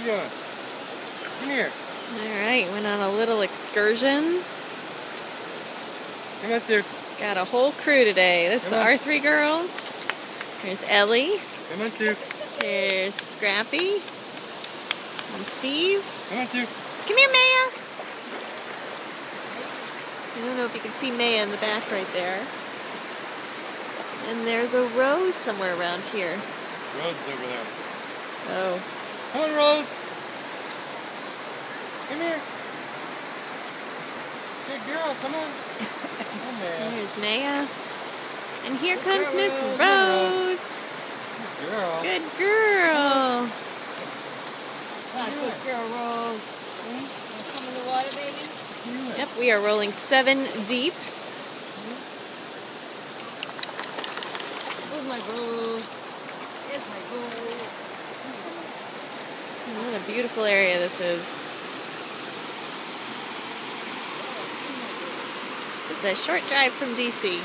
you doing? Come here. Alright, went on a little excursion. Come on through. Got a whole crew today. This is our 3 girls. Here's Ellie. Come on through. Here's Scrappy. And Steve. Come on through. Come here, Maya. I don't know if you can see Maya in the back right there. And there's a Rose somewhere around here. Rose is over there. Oh. Come on, Rose. Come here. Good girl, come on. Come on. Here's Maya. And here Good comes girl, Miss Rose. Rose. Good girl. Good girl. Good girl, Rose. Want to come in the water, baby? Yep, we are rolling 7 deep. Where's my Rose? Here's my Rose. What a beautiful area this is. It's a short drive from DC.